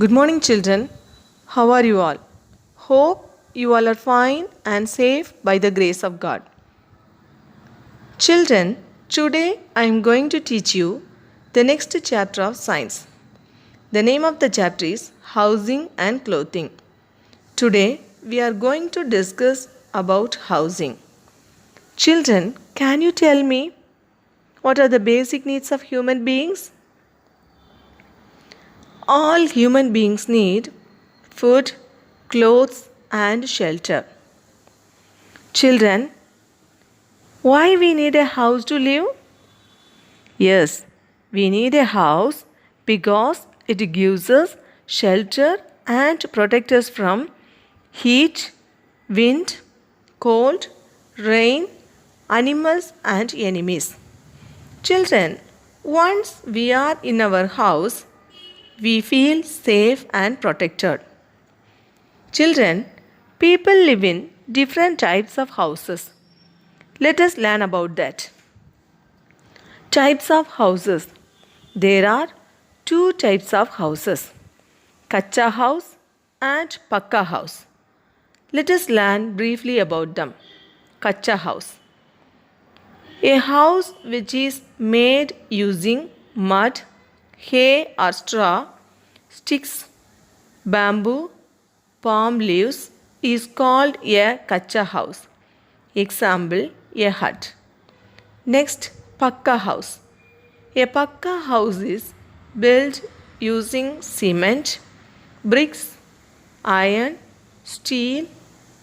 Good morning, children. How are you all? Hope you all are fine and safe by the grace of God. Children, today I am going to teach you the next chapter of science. The name of the chapter is Housing and Clothing. Today we are going to discuss about housing. Children, can you tell me what are the basic needs of human beings? All human beings need food, clothes, and shelter. Children, why we need a house to live? Yes, we need a house because it gives us shelter and protects us from heat, wind, cold, rain, animals, and enemies. Children, once we are in our house, we feel safe and protected. Children, people live in different types of houses. Let us learn about that. Types of houses. There are two types of houses, Kacha house and Pakka house. Let us learn briefly about them. Kacha house. A house which is made using mud, hay or straw, sticks, bamboo, palm leaves is called a Kacha house. Example, a hut. Next, Pakka house. A Pakka house is built using cement, bricks, iron, steel,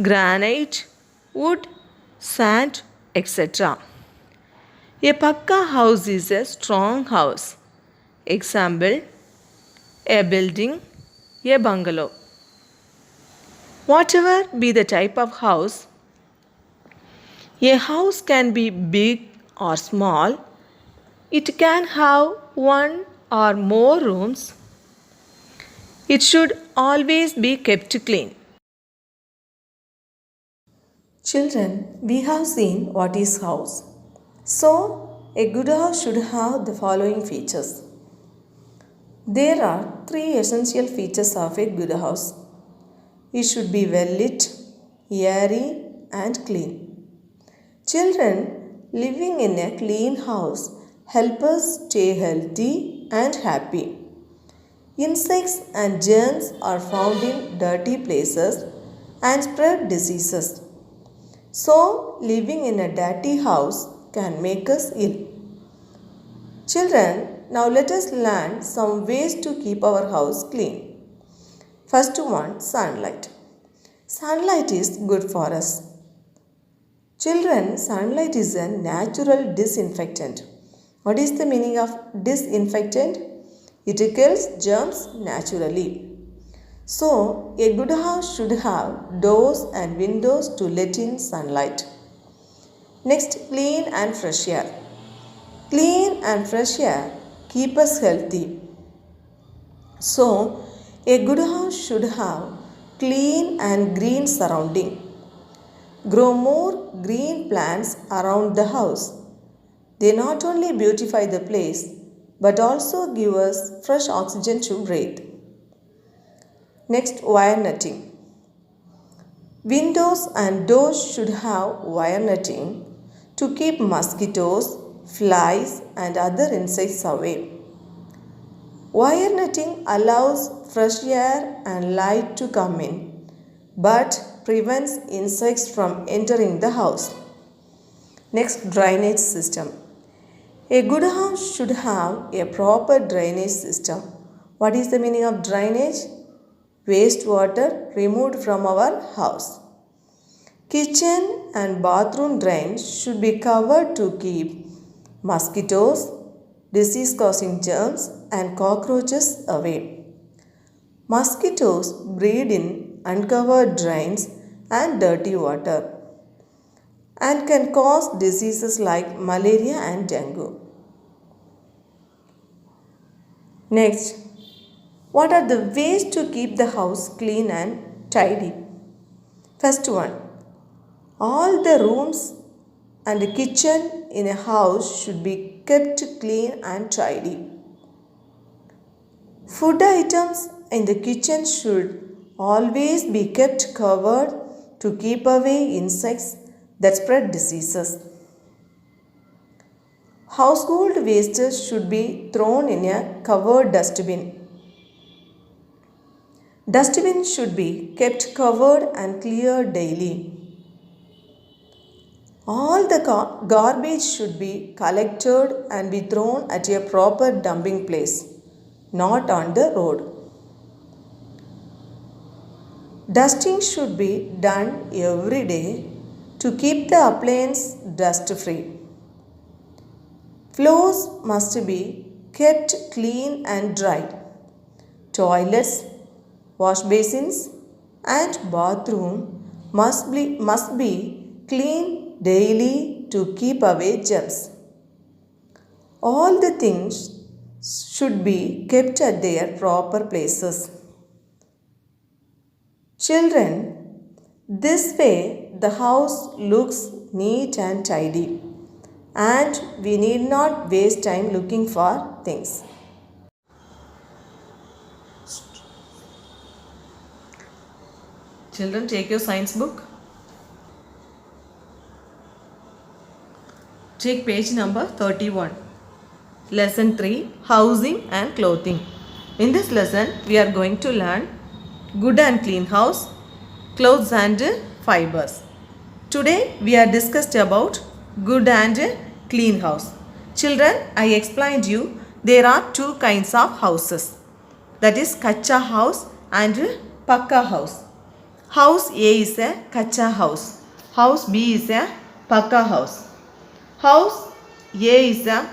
granite, wood, sand, etc. A Pakka house is a strong house. Example, a building, a bungalow. Whatever be the type of house, a house can be big or small. It can have one or more rooms. It should always be kept clean. Children, we have seen what is house. So, a good house should have the following features. There are three essential features of a good house. It should be well lit, airy, and clean. Children, living in a clean house help us stay healthy and happy. Insects and germs are found in dirty places and spread diseases. So, living in a dirty house can make us ill. Children, now let us learn some ways to keep our house clean. First one, sunlight. Sunlight is good for us. Children, sunlight is a natural disinfectant. What is the meaning of disinfectant? It kills germs naturally. So, a good house should have doors and windows to let in sunlight. Next, clean and fresh air. Clean and fresh air keep us healthy. So, a good house should have clean and green surrounding. Grow more green plants around the house. They not only beautify the place but also give us fresh oxygen to breathe. Next, wire netting. Windows and doors should have wire netting to keep mosquitoes, flies, and other insects away. Wire netting allows fresh air and light to come in, but prevents insects from entering the house. Next, drainage system. A good house should have a proper drainage system. What is the meaning of drainage? Wastewater removed from our house. Kitchen and bathroom drains should be covered to keep mosquitoes, disease-causing germs, and cockroaches away. Mosquitoes breed in uncovered drains and dirty water and can cause diseases like malaria and dengue. Next, what are the ways to keep the house clean and tidy? First one, all the rooms and the kitchen in a house should be kept clean and tidy. Food items in the kitchen should always be kept covered to keep away insects that spread diseases. Household wastes should be thrown in a covered dustbin. Dustbin should be kept covered and cleared daily. All the garbage should be collected and be thrown at a proper dumping place, not on the road. Dusting should be done every day to keep the appliance dust free. Floors must be kept clean and dry. Toilets, wash basins and bathroom must be clean daily to keep away germs. All the things should be kept at their proper places. Children, this way the house looks neat and tidy, and we need not waste time looking for things. Children, take your science book. Take page number 31. Lesson 3, Housing and Clothing. In this lesson, we are going to learn good and clean house, clothes and fibers. Today, we are discussed about good and clean house. Children, I explained you there are two kinds of houses. That is Kacha house and Pakka house. House A is a Kacha house. House B is a Pakka house. House A is a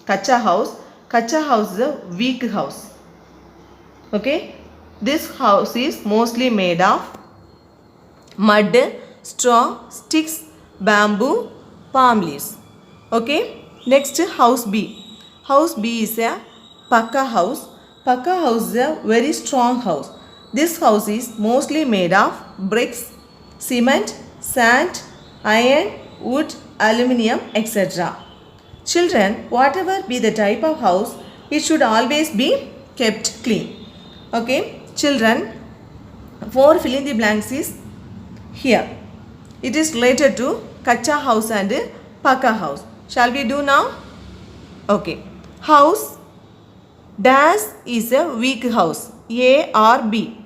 Kacha house. Kacha house is a weak house. Okay. This house is mostly made of mud, straw, sticks, bamboo, palm leaves. Okay. Next, house B. House B is a Pakka house. Pakka house is a very strong house. This house is mostly made of bricks, cement, sand, iron, wood, aluminium, etc. Children, whatever be the type of house, it should always be kept clean. Okay. Children, for filling the blanks is here. It is related to Kacha house and Pakka house. Shall we do now? Okay. House dash is a weak house. A or B?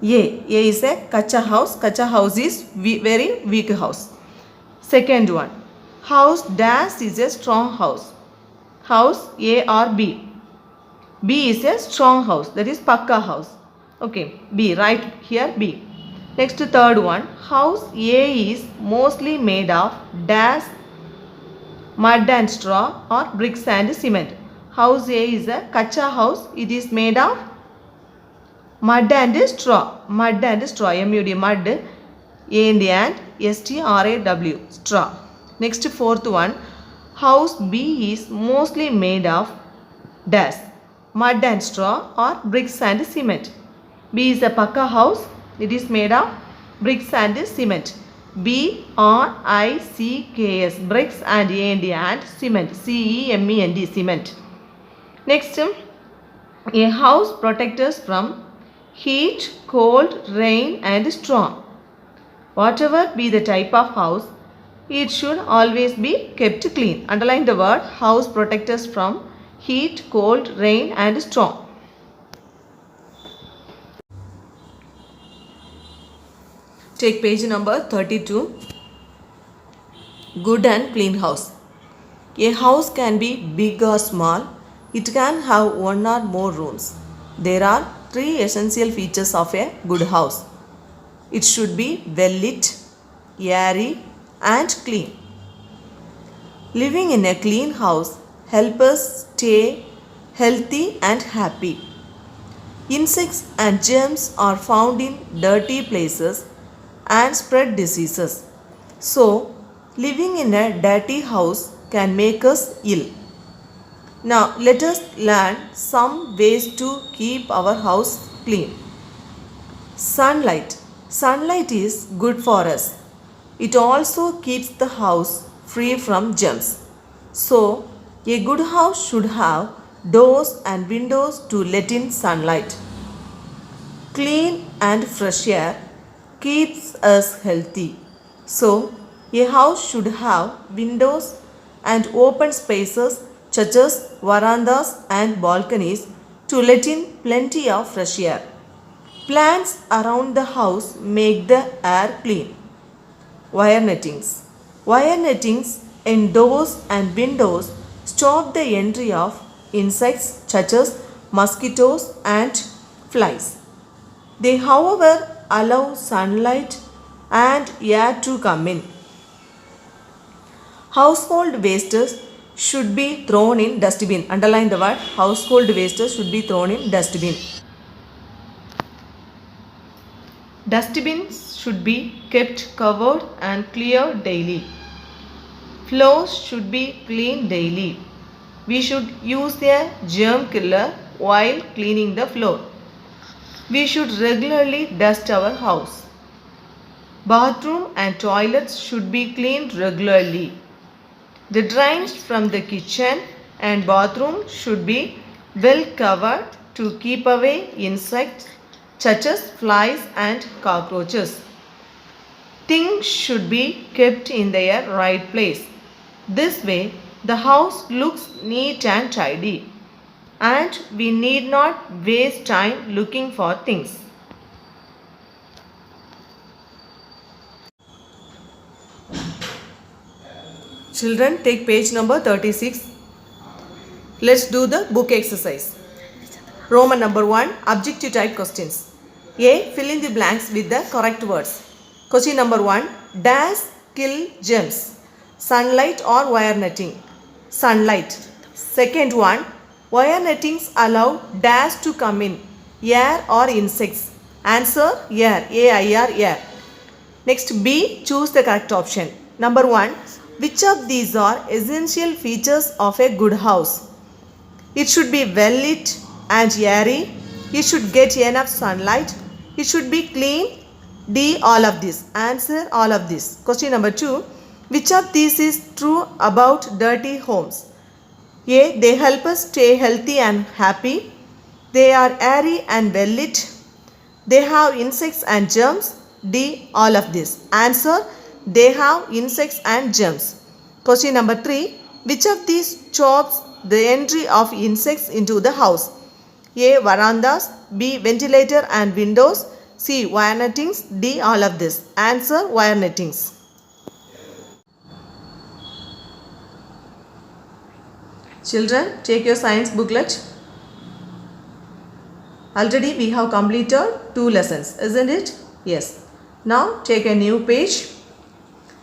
A is a Kacha house. Kacha house is very weak house. Second one. House dash is a strong house. House A or B? B is a strong house, that is Pakka house. Okay, B, right here B. Next, third one. House A is mostly made of dash, mud and straw or bricks and cement. House A is a Kacha house. It is made of mud and straw. Mud and straw. M-U-D, mud. A and S-T-R-A-W, straw. Next, fourth one. House B is mostly made of dash, mud and straw or bricks and cement. B is a Pakka house. It is made of bricks and cement. B-R-I-C-K-S, bricks and A and cement. C-E-M-E-N-D, cement. Next, a house protects us from heat, cold, rain and storm. Whatever be the type of house, it should always be kept clean. Underline the word house protects us from heat, cold, rain and storm. Take page number 32. Good and clean house. A house can be big or small. It can have one or more rooms. There are three essential features of a good house. It should be well lit, airy and clean. Living in a clean house helps us stay healthy and happy. Insects and germs are found in dirty places and spread diseases. So, living in a dirty house can make us ill. Now, let us learn some ways to keep our house clean. Sunlight. Sunlight is good for us. It also keeps the house free from germs. So, a good house should have doors and windows to let in sunlight. Clean and fresh air keeps us healthy. So, a house should have windows and open spaces such as verandas and balconies to let in plenty of fresh air. Plants around the house make the air clean. Wire nettings. Wire nettings in doors and windows stop the entry of insects such as mosquitoes and flies. They, however, allow sunlight and air to come in. Household wastes should be thrown in dustbin. Underline the word household wastes should be thrown in dustbin. Dustbins should be kept covered and cleared daily. Floors should be cleaned daily. We should use a germ killer while cleaning the floor. We should regularly dust our house. Bathroom and toilets should be cleaned regularly. The drains from the kitchen and bathroom should be well covered to keep away insects such as flies and cockroaches. Things should be kept in their right place. This way, the house looks neat and tidy, and we need not waste time looking for things. Children, take page number 36. Let's do the book exercise. Roman number 1, objective type questions. A. Fill in the blanks with the correct words. Question number 1. Dash kill germs. Sunlight or wire netting? Sunlight. Second one. Wire nettings allow dash to come in? Air or insects? Answer air. A-I-R, air. Next B. Choose the correct option. Number 1. Which of these are essential features of a good house? It should be well lit and airy. It should get enough sunlight. It should be clean. D. All of this. Answer all of this. Question number 2. Which of these is true about dirty homes? A. They help us stay healthy and happy. They are airy and well lit. They have insects and germs. D. All of this. Answer. They have insects and germs. Question number 3. Which of these stops the entry of insects into the house? A. Verandas. B. Ventilator and windows. C. Wire nettings. D. All of this. Answer wire nettings. Children, take your science booklet. Already we have completed 2 lessons, isn't it? Yes. Now take a new page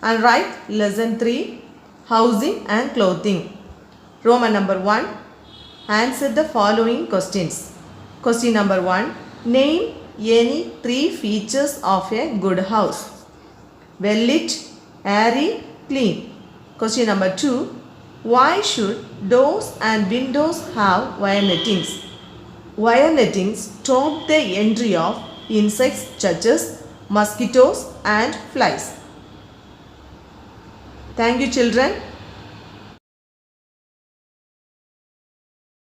and write lesson 3, housing and clothing. Roman number 1. Answer the following questions. Question number 1. Name any 3 features of a good house. Well lit, airy, clean. Question number 2. Why should doors and windows have wire nettings? Wire nettings stop the entry of insects such as mosquitoes and flies. Thank you, children.